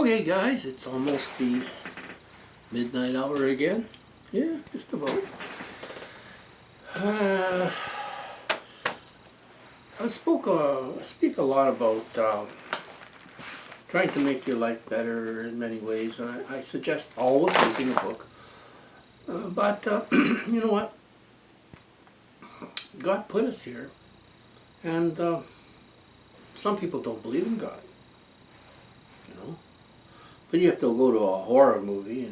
Okay guys, it's almost the midnight hour again. Yeah, just about. I speak a lot about trying to make your life better in many ways, and I suggest always using a book. But you know what? God put us here, and some people don't believe in God. You know, but yet they'll go to a horror movie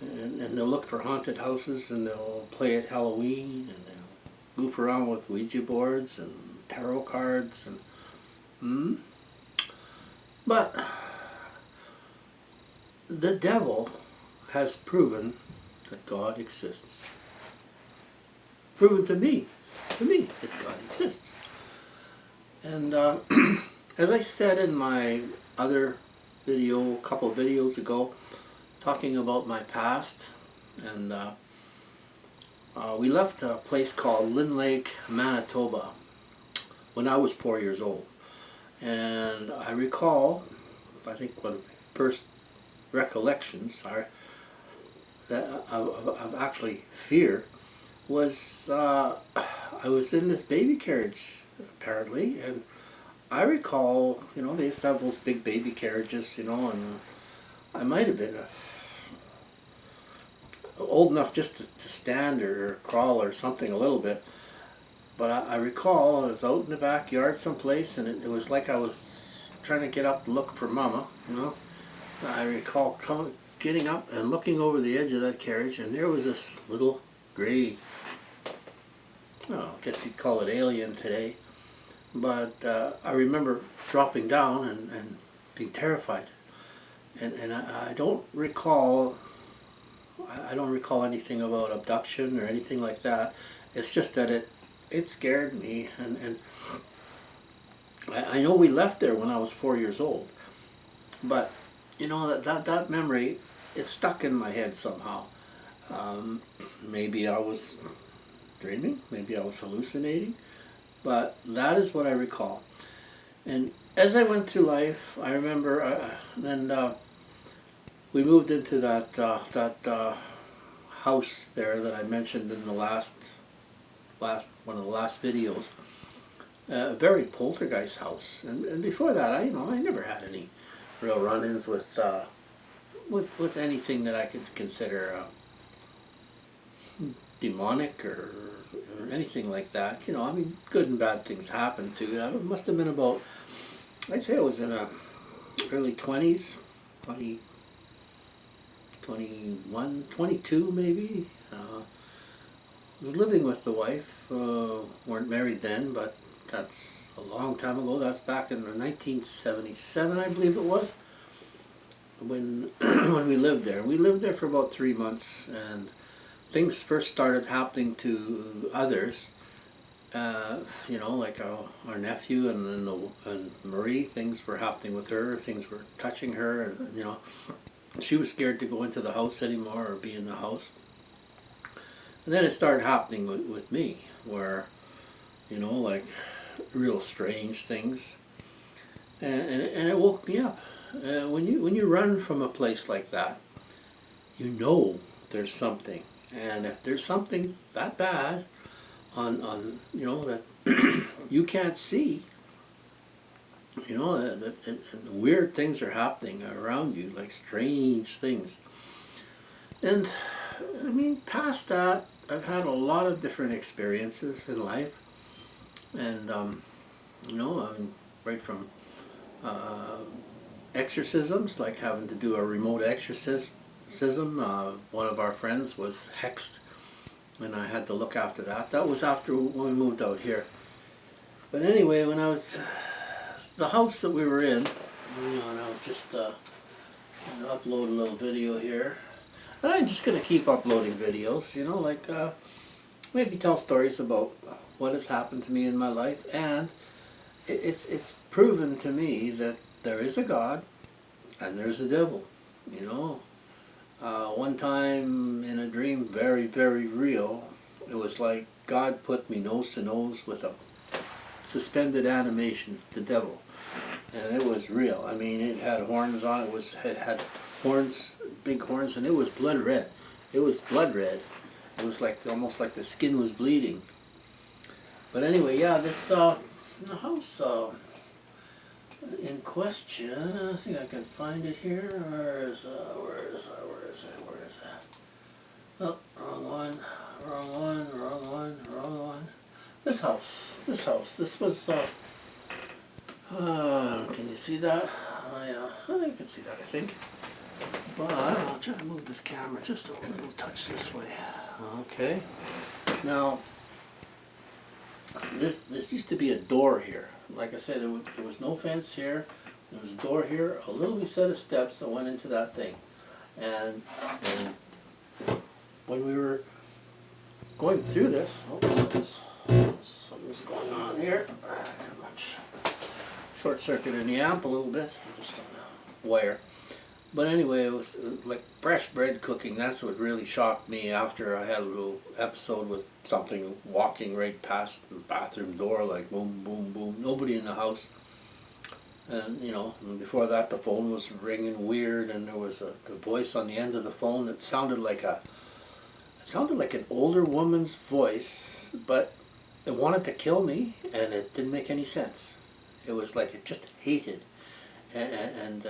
and they'll look for haunted houses, and they'll play at Halloween, and they'll goof around with Ouija boards and tarot cards but the devil has proven that God exists. Proven to me that God exists. And as I said in my other video, a couple of videos ago, talking about my past, and we left a place called Lynn Lake, Manitoba when I was 4 years old. And I recall, I think one of my first recollections are that of actually fear was I was in this baby carriage apparently, and I recall, you know, they used to have those big baby carriages, you know, and I might have been old enough just to stand or crawl or something a little bit. But I recall I was out in the backyard someplace, and it was like I was trying to get up to look for Mama, you know. I recall getting up and looking over the edge of that carriage, and there was this little gray, well, I guess you'd call it alien today. But I remember dropping down and being terrified. And I don't recall anything about abduction or anything like that. It's just that it scared me, and I know we left there when I was 4 years old, but you know, that memory, it stuck in my head somehow. Maybe I was dreaming, maybe I was hallucinating, but that is what I recall. And as I went through life, I remember we moved into that house there that I mentioned in the last one of the last videos. A very poltergeist house, and before that, I never had any real run-ins with anything that I could consider demonic or anything like that. You know, I mean, good and bad things happen too. It must have been about, I'd say I was in early 20s, 20, 21, 22 maybe. I was living with the wife, weren't married then, but that's a long time ago. That's back in 1977, I believe it was, when when we lived there. We lived there for about 3 months, and things first started happening to others. You know, like our nephew and Marie. Things were happening with her. Things were touching her, and you know, she was scared to go into the house anymore or be in the house. And then it started happening with me, where, you know, like real strange things, and it woke me up. When you run from a place like that, you know there's something, and if there's something that bad on you know, that you can't see, you know, and weird things are happening around you, like strange things. And I mean, past that, I've had a lot of different experiences in life, and you know, I mean, right from exorcisms, like having to do a remote exorcism. One of our friends was hexed, and I had to look after that. That was after when we moved out here. But anyway, when I was the house that we were in, you know, and I'll just upload a little video here. And I'm just going to keep uploading videos, you know, like maybe tell stories about what has happened to me in my life. And it's proven to me that there is a God and there's a devil, you know. One time in a dream, very, very real, it was like God put me nose to nose with a suspended animation, the devil. and it was real. I mean, it had horns on it. It had horns, big horns, and it was blood red. It was blood red. It was like almost like the skin was bleeding. But anyway, yeah, this the house in question. I think I can find it here. Where is it? Oh, wrong one. This house. This was. Can you see that? You can see that, I think. But I'll try to move this camera just a little touch this way. Okay. Now, this used to be a door here. Like I said, there was no fence here. There was a door here, a little set of steps that went into that thing. And when we were going through this, something's going on here. Too much. Short-circuited the amp a little bit, just on the wire. But anyway, it was like fresh bread cooking. That's what really shocked me after I had a little episode with something walking right past the bathroom door, like boom, boom, boom. Nobody in the house. And and before that the phone was ringing weird, and there was a voice on the end of the phone that sounded like an older woman's voice, but it wanted to kill me, and it didn't make any sense. It was like it just hated, and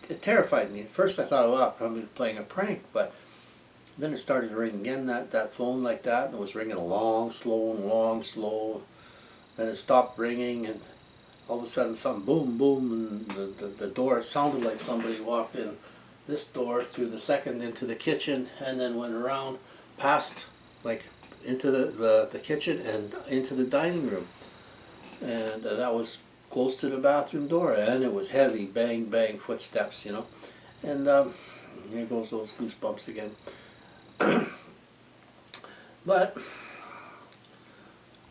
it terrified me. At first I thought, well, I'm probably playing a prank, but then it started ringing again, that phone like that, and it was ringing long, slow. Then it stopped ringing, and all of a sudden something boom, boom, and the door sounded like somebody walked in this door through the second into the kitchen, and then went around past, like, into the kitchen and into the dining room. And that was close to the bathroom door, and it was heavy, bang, bang footsteps, And here goes those goosebumps again. But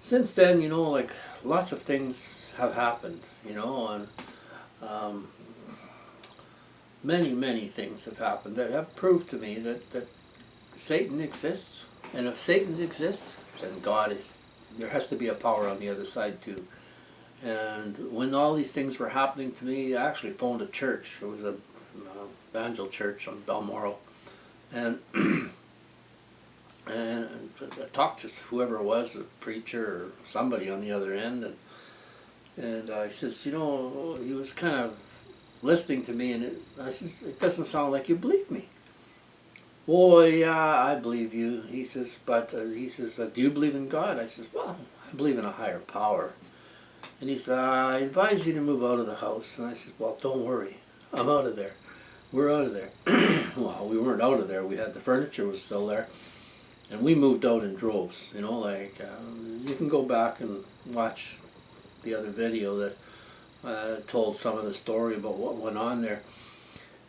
since then, like lots of things have happened, and many things have happened that have proved to me that Satan exists. And if Satan exists, then there has to be a power on the other side too. And when all these things were happening to me, I actually phoned a church. It was a evangel church on Balmoral. And and I talked to whoever it was, a preacher or somebody on the other end, and I says, he was kind of listening to me, and I says, it doesn't sound like you believe me. Oh, yeah, I believe you. He says, but do you believe in God? I says, well, I believe in a higher power. And he said, I advise you to move out of the house. And I said, well, don't worry, I'm out of there. We're out of there. Well, we weren't out of there. The furniture was still there. And we moved out in droves, you can go back and watch the other video that told some of the story about what went on there.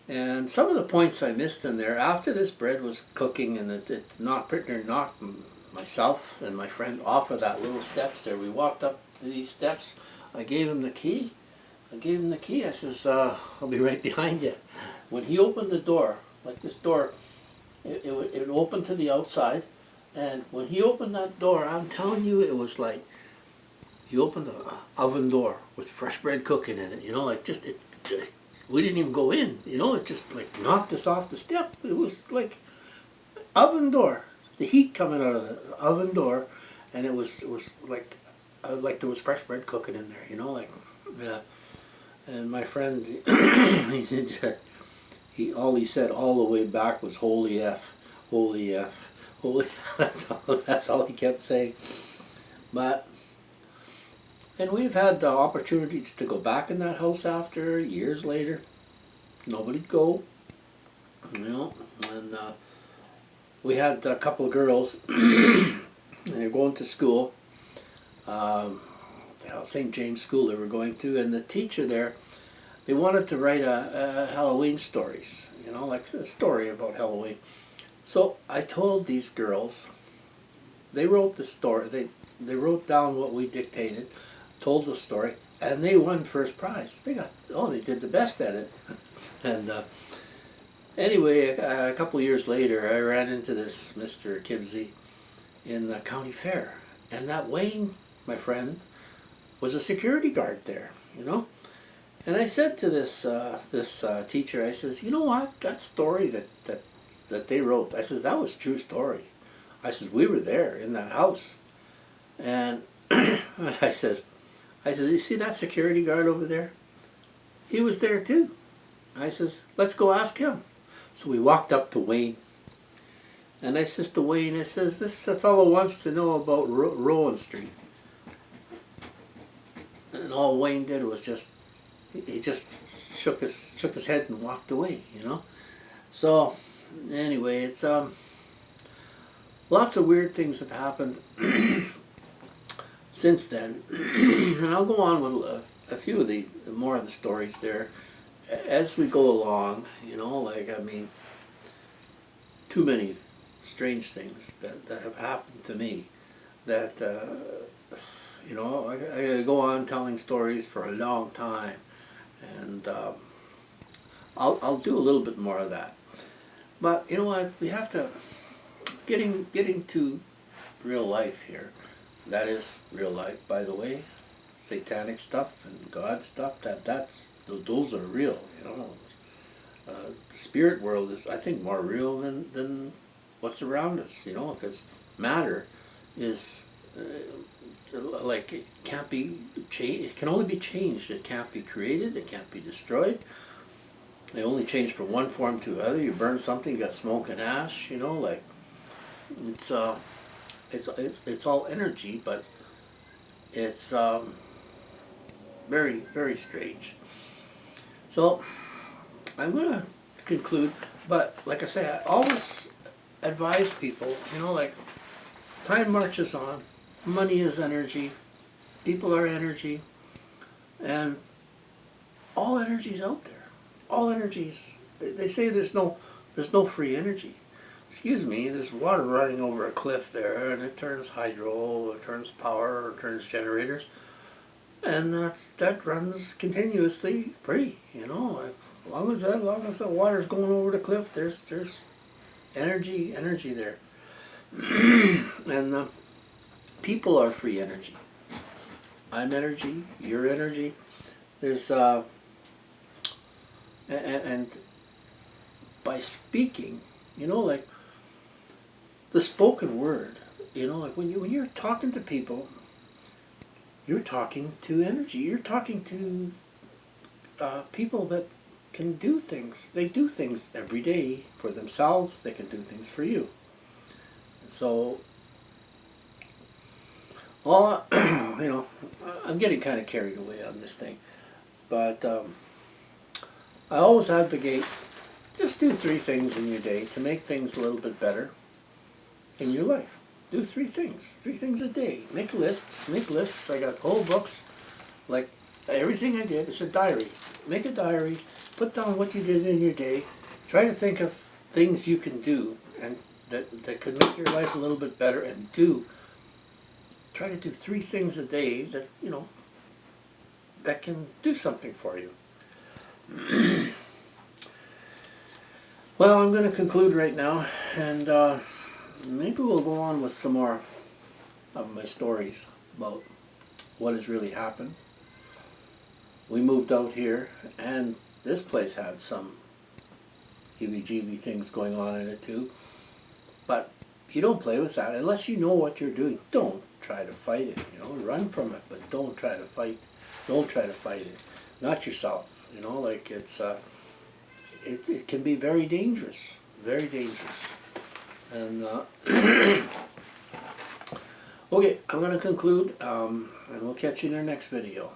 And some of the points I missed in there, after this bread was cooking and it knocked myself and my friend off of that little steps there. We walked up these steps. I gave him the key. I says, I'll be right behind you. When he opened the door, like this door, it opened to the outside. And when he opened that door, I'm telling you, it was like he opened an oven door with fresh bread cooking in it, we didn't even go in, it just like knocked us off the step. It was like oven door, the heat coming out of the oven door, and it was like there was fresh bread cooking in there, yeah. And my friend, all he said all the way back was holy F, holy F, holy. That's all he kept saying. And we've had the opportunities to go back in that house after, years later. Nobody'd go, and we had a couple of girls, they were going to school, St. James School they were going to, and the teacher there, they wanted to write a Halloween stories, like a story about Halloween. So I told these girls, they wrote the story, they wrote down what we dictated, told the story, and they won first prize. They did the best at it. And anyway, a couple of years later, I ran into this Mr. Kibsey in the county fair, and that Wayne my friend, was a security guard there, you know. And I said to this teacher, I says, you know what, that story that they wrote, I says, that was a true story. I says, we were there in that house. And I says, you see that security guard over there? He was there too. I says, let's go ask him. So we walked up to Wayne. And I says to Wayne, I says, this fellow wants to know about Rowan Street. And all Wayne did was he just shook his head and walked away, you know. So anyway, it's lots of weird things have happened since then, and I'll go on with a few of the more of the stories there as we go along. You know, like, I mean, too many strange things that have happened to me that you know, I go on telling stories for a long time, and I'll do a little bit more of that. But you know what, we have to getting to real life here. That is real life, by the way. Satanic stuff and God stuff, those are real, you know. The spirit world is, I think, more real than what's around us, you know, because matter is like, it can't be changed. It can only be changed. It can't be created. It can't be destroyed. They only change from one form to another. You burn something, you got smoke and ash, you know, like, it's all energy, but it's very, very strange. So I'm going to conclude, but like I say, I always advise people, you know, like, time marches on, money is energy, people are energy, and all energy's out there. All energies, they say there's no free energy. Excuse me, there's water running over a cliff there, and it turns hydro, it turns power, it turns generators, and that runs continuously free, you know. As long as that water's going over the cliff, there's energy there. And people are free energy. I'm energy, you're energy. There's and by speaking, you know, like, the spoken word, you know, like, when you're talking to people, you're talking to energy. You're talking to people that can do things. They do things every day for themselves. They can do things for you. So, well, you know, I'm getting kind of carried away on this thing, but I always advocate, just do 3 things in your day to make things a little bit better in your life. Do 3 things a day. Make lists. I got whole books, like, everything I did. It's a diary. Make a diary. Put down what you did in your day. Try to think of things you can do and that could make your life a little bit better, and try to do 3 things a day that, you know, that can do something for you. Well, I'm going to conclude right now, and maybe we'll go on with some more of my stories about what has really happened. We moved out here, and this place had some heebie-jeebie things going on in it too. But you don't play with that unless you know what you're doing. Don't try to fight it, you know. Run from it, but don't try to fight. Don't try to fight it. Not yourself, you know. Like, it can be very dangerous, very dangerous. And okay, I'm going to conclude, and we'll catch you in our next video.